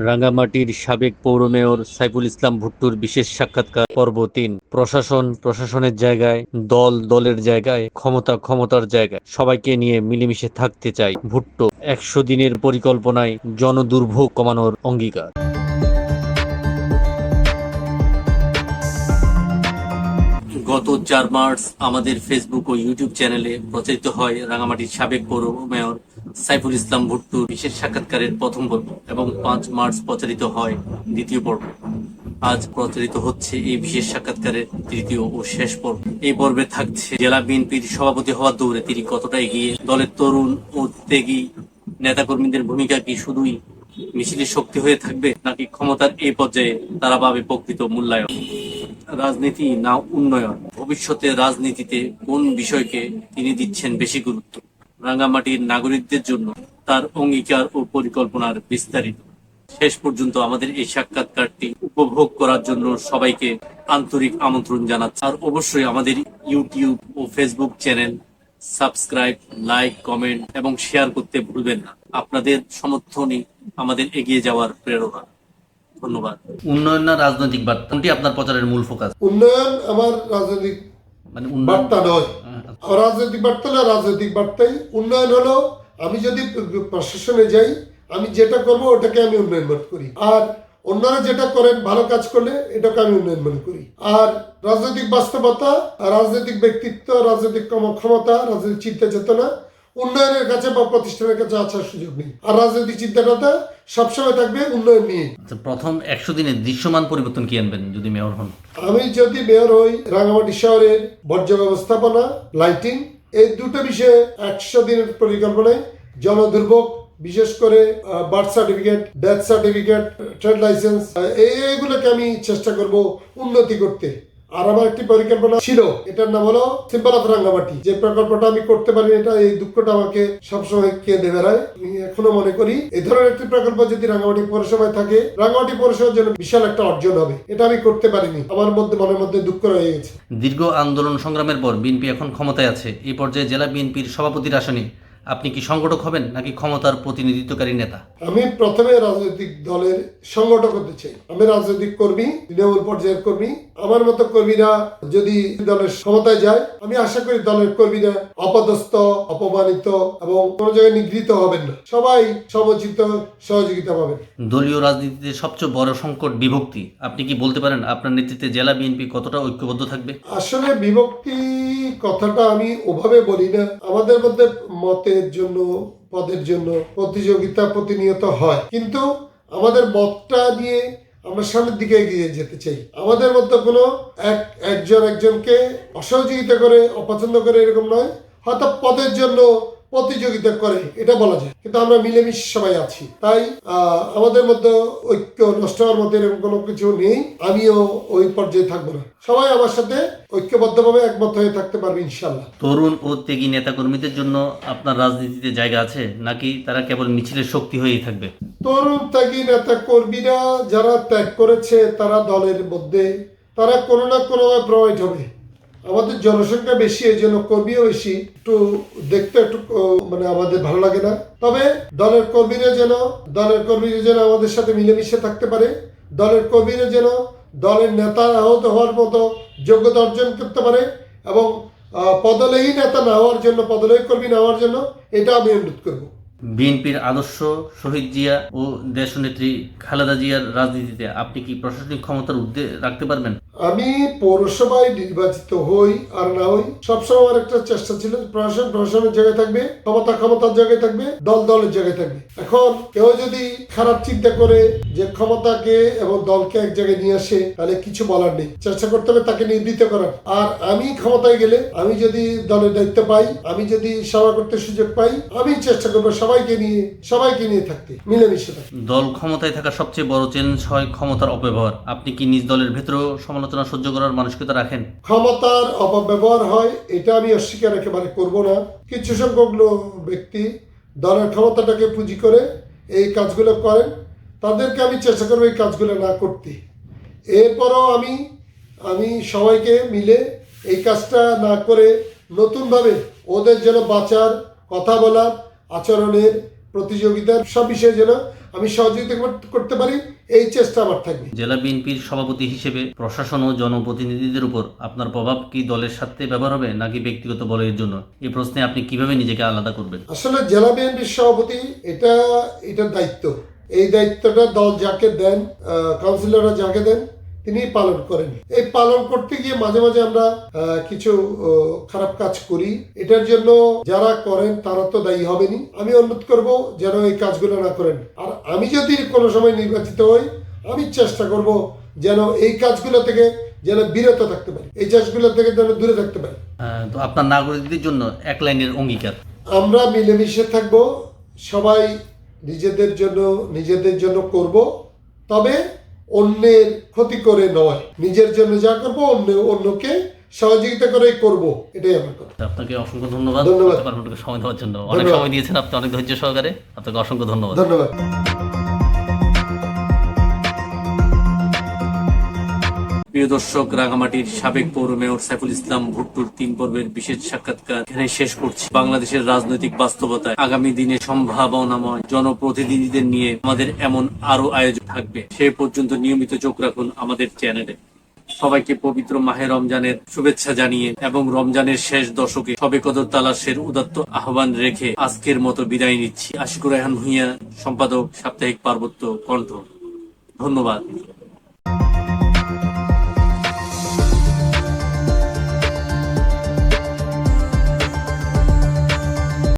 রাঙ্গামাটির সাবেক পৌর মেয়র সাইফুল ইসলাম ভুট্টোর বিশেষ সাক্ষাৎকার পর্ব ৩। প্রশাসন প্রশাসনের জায়গায়, দল দলের জায়গায়, ক্ষমতা ক্ষমতার জায়গায়, সবাইকে নিয়ে মিলেমিশে থাকতে চাই ভুট্টো। ১০০ দিনের পরিকল্পনায় জনদুর্ভোগ কমানোর অঙ্গীকার। গত ৪ মার্চ আমাদের ফেসবুক ও ইউটিউব চ্যানেলে প্রচারিত হয় রাঙামাটির সাবেক পৌর মেয়র সাইফুল ইসলাম ভুট্টোর বিশেষ সাক্ষাৎকারের প্রথম পর্ব এবং ৫ মার্চ প্রচারিত হয় দ্বিতীয় পর্ব। আজ প্রচারিত হচ্ছে এই বিশেষ সাক্ষাৎকারের তৃতীয় ও শেষ পর্ব। এই পর্বে থাকছে জেলা বিএনপির সভাপতি হওয়ার দৌড়ে তিনি কতটা এগিয়ে, দলের তরুণ ও ত্যাগী নেতাকর্মীদের ভূমিকা কি শুধুই মিছিলের শক্তি হয়ে থাকবে, নাকি ক্ষমতার এই পর্যায়ে তারা পাবে প্রকৃত মূল্যায়ন? রাজনীতি না উন্নয়ন, ভবিষ্যতে রাজনীতিতে কোন বিষয়কে তিনি দিচ্ছেন বেশি গুরুত্ব? রাঙ্গামাটির নাগরিকদের জন্য তার অঙ্গীকার ও পরিকল্পনার বিস্তারিত। শেষ পর্যন্ত আমাদের এই সাক্ষাৎকারটি উপভোগ করার জন্য সবাইকে আন্তরিক আমন্ত্রণ জানাচ্ছি। আর অবশ্যই আমাদের ইউটিউব ও Facebook channel subscribe, like, comment এবং শেয়ার করতে ভুলবেন না। আপনাদের সমর্থনই আমাদের এগিয়ে যাওয়ার প্রেরণা। ধন্যবাদ। উন্নয়ন না রাজনৈতিক বার্তা, কোনটি আপনার প্রচারের মূল ফোকাস? উন্নয়ন আমার রাজনৈতিক বার্তা নয়। রাজনৈতিক বার্তা না, রাজনৈতিক বার্তাই উন্নয়ন হলো আমি যদি প্রশাসনে যাই, আমি যেটা করব ওটাকে আমি উন্নয়ন মনে করি, আর অন্যরা যেটা করেন ভালো কাজ করলে এটাকে আমি উন্নয়ন মনে করি। আর রাজনৈতিক বাস্তবতা, রাজনৈতিক ব্যক্তিত্ব, রাজনৈতিক ক্ষমতা, রাজনৈতিক চিন্তা চেতনা উন্নয়নের কাছে বা প্রতিষ্ঠানের কাছে আসার সুযোগ নেই। আর রাজনৈতিক চিন্তাটা সবসময় থাকবে উন্নয়ন নিয়ে। প্রথম ১০০ দিনে দৃশ্যমান পরিবর্তন কি আনবেন যদি মেয়র হন? আমি যদি মেয়র হই, রাঙ্গামাটি শহরের বর্জ্য ব্যবস্থাপনা, লাইটিং, এই দুটো বিষয়ে ১০০ দিনের পরিকল্পনায় জনদুর্ভোগ, বিশেষ করে birth certificate, death certificate, trade licence, এইগুলোকে আমি চেষ্টা করব উন্নতি করতে। আর আমার একটি পরিকল্পনা ছিল, এটার নাম হলো সিম্বল অফ রাঙ্গামাটি। যে প্রকল্পটা আমি করতে পারি, এটা এই দুঃখটা আমাকে সবসময় কেঁদে বেড়ায়। আমি এখনো মনে করি এই ধরনের একটি প্রকল্প যদি রাঙ্গামাটি পৌরসভায় থাকে, রাঙ্গামাটি পৌরসভার জন্য বিশাল একটা অর্জন হবে। এটা আমি করতে পারিনি, আমার মনের মধ্যে দুঃখ রয়ে গেছে। দীর্ঘ আন্দোলন সংগ্রামের পর বিএনপি এখন ক্ষমতায় আছে। এই পর্যায়ে জেলা বিএনপির সভাপতির আসনে আপনি কি সংগঠক হবেন নাকি ক্ষমতার প্রতিনিধিত্বকারী নেতা? আমি প্রথমে রাজনৈতিক দলের সংগঠক হতে চাই। আমি রাজনৈতিক কর্মী, তৃণমূল পর্যায়ের কর্মী। আমার মতো কর্মীরা যদি দলের ক্ষমতায় যায়, আমি আশা করি দলের কর্মীরা অপদস্থ, অপমানিত এবং কোনো জায়গায় নিগৃহীত হবেন না। সবাই সমুচিত সহযোগিতা পাবেন। দলীয় রাজনীতিতে সবচেয়ে বড় সংকট বিভক্তি। আপনি কি বলতে পারেন আপনার নেতৃত্বে জেলা বিএনপি কতটা ঐক্যবদ্ধ থাকবে? আসলে বিভক্তি কথাটা আমি ওভাবে বলি না। আমাদের মধ্যে মতের জন্য, পদের জন্য প্রতিযোগিতা প্রতিনিয়ত হয়, কিন্তু আমাদের মতটা নিয়ে আমরা সামনের দিকে এগিয়ে যেতে চাই। আমাদের মধ্যে কোনো একজনকে অসহযোগিতা করে, অপছন্দ করে এরকম নয়। হয়তো পদের জন্য প্রতিযোগিতা করে, এটা বলা যায়, কিন্তু আমরা মিলেমিশে সবাই আছি। তাই আমাদের মধ্যে ঐক্য নষ্ট হওয়ার মধ্যে এরকম কোনো কিছু নেই। আমিও ওই পর্যায়ে থাকবো না। সবাই আমার সাথে ঐক্যবদ্ধভাবে একমত হয়ে থাকতে পারবে ইনশাল্লাহ। তরুণ ও ত্যাগী নেতাকর্মীদের জন্য আপনার রাজনীতিতে জায়গা আছে, নাকি তারা কেবল মিছিলের শক্তি হয়েই থাকবে? তরুণ ত্যাগী নেতা কর্মীরা যারা ত্যাগ করেছে, তারা দলের মধ্যে তারা কোনো না কোনোভাবে প্রভাবিত হবে। আমাদের জনসংখ্যা বেশি, এই জন্য কর্মীও বেশি, একটু দেখতে একটু মানে আমাদের ভালো লাগে না। তবে দলের কর্মীরা যেন আমাদের সাথে মিলেমিশে থাকতে পারে, দলের কর্মীরা যেন দলের নেতা আহত হওয়ার মতো যোগ্যতা অর্জন করতে পারে এবং পদলেহী নেতা না হওয়ার জন্য, পদলেহী কর্মী না হওয়ার জন্য, এটা আমি অনুরোধ করব। বিএনপির আদর্শ শহীদ জিয়া ও দেশনেত্রী খালেদা জিয়ার রাজনীতিতে আপনি কি প্রশাসনিক ক্ষমতার ঊর্ধ্বে রাখতে পারবেন? আমি পৌরসভায় নির্বাচিত হই আর না হই, সবসময় আমার একটা চেষ্টা ছিল প্রশাসনের জায়গায় থাকবে, ক্ষমতার জায়গায় থাকবে, দলের জায়গায় থাকবে। এখন কেউ যদি খারাপ চিন্তা করে যে ক্ষমতাকে এবং দলকে এক জায়গায় নিয়ে আসে, তাহলে কিছু বলার নেই। চেষ্টা করতে হবে তাকে নির্বৃত করার। আর আমি ক্ষমতায় গেলে, আমি যদি দলের দায়িত্ব পাই, আমি যদি সেবা করতে সুযোগ পাই, আমি চেষ্টা করবো সবাইকে নিয়ে থাকতে, মিলেমিশে থাকতে। দল ক্ষমতায় থাকা সবচেয়ে বড় চ্যালেঞ্জ হয় ক্ষমতার অপব্যবহার। আপনি কি নিজ দলের ভেতরেও সমালোচনা সহ্য করার মানসিকতা রাখেন? ক্ষমতার অপব্যবহার হয়, এটা আমি অস্বীকার একেবারে করব না। কিছু সংখ্যক ব্যক্তি দলের ক্ষমতাটাকে পুঁজি করে এই কাজগুলো করেন, তাদেরকে আমি চেষ্টা করবো এই কাজগুলো না করতে। এরপরও আমি সবাইকে মিলে এই কাজটা না করে নতুনভাবে ওদের যেন বাঁচার, কথা বলার, আচরণের প্রতিযোগিতার সব বিষয়ে যেন আমি সহযোগিতা করতে পারি, এই চেষ্টা আমার থাকবে। জেলা বিএনপির সভাপতি হিসেবে প্রশাসন ও জনপ্রতিনিধিদের উপর আপনার প্রভাব কি দলের সাথে ব্যবহার হবে নাকি ব্যক্তিগত বলের জন্য? এই প্রশ্নে আপনি কিভাবে নিজেকে আলাদা করবেন? আসলে জেলা বিএনপির সভাপতি এটা দায়িত্ব। এই দায়িত্বটা দল যাকে দেন, কাউন্সিলররা যাকে দেন, তিনি পালন করেন। এই পালন করতে গিয়ে মাঝে মাঝে আমরা কিছু খারাপ কাজ করি। এটার জন্য যারা করেন তারা তো দায়ী হবেনি। আমি অনুরোধ করব যেন এই কাজগুলো না করেন। আর আমি যদি কোনো সময় নির্বাচিত হই, আমি চেষ্টা করব যেন এই কাজগুলো থেকে যেন বিরত থাকতে পারি, এই কাজগুলো থেকে যেন দূরে থাকতে পারি। তো আপনার নাগরিকদের জন্য এক লাইনের অঙ্গীকার? আমরা মিলেমিশে থাকব, সবাই নিজেদের জন্য করব, তবে অন্যের ক্ষতি করে নয়। নিজের জন্য যা করব অন্যকে সহযোগিতা করে করব, এটাই আমার কথা। আপনাকে অসংখ্য ধন্যবাদ আপনাকে সময় দেওয়ার জন্য। অনেক সময় দিয়েছেন আপনি, অনেক ধৈর্য সহকারে। আপনাকে অসংখ্য ধন্যবাদ। প্রিয় দর্শক, রাঙামাটির সাবেক পৌর মেয়র সাইফুল ইসলাম ভুট্টুর 3 পর্বের বিশেষ সাক্ষাৎকার এখানে শেষ করছি। বাংলাদেশের রাজনৈতিক বাস্তবতায় আগামী দিনে সম্ভাবনাময় জনপ্রতিনিধিদের নিয়ে আমাদের এমন আরো আয়োজন থাকবে। সে পর্যন্ত নিয়মিত চোখ রাখুন আমাদের চ্যানেলে। সবাইকে পবিত্র মাহে রমজানের শুভেচ্ছা জানিয়ে এবং রমজানের শেষ দশকে শবে কদর তালাশের উদাত্ত আহ্বান রেখে আজকের মতো বিদায় নিচ্ছি। আশিকুর রেহান ভূঁইয়া, সম্পাদক, সাপ্তাহিক পার্বত্য কণ্ঠ। ধন্যবাদ।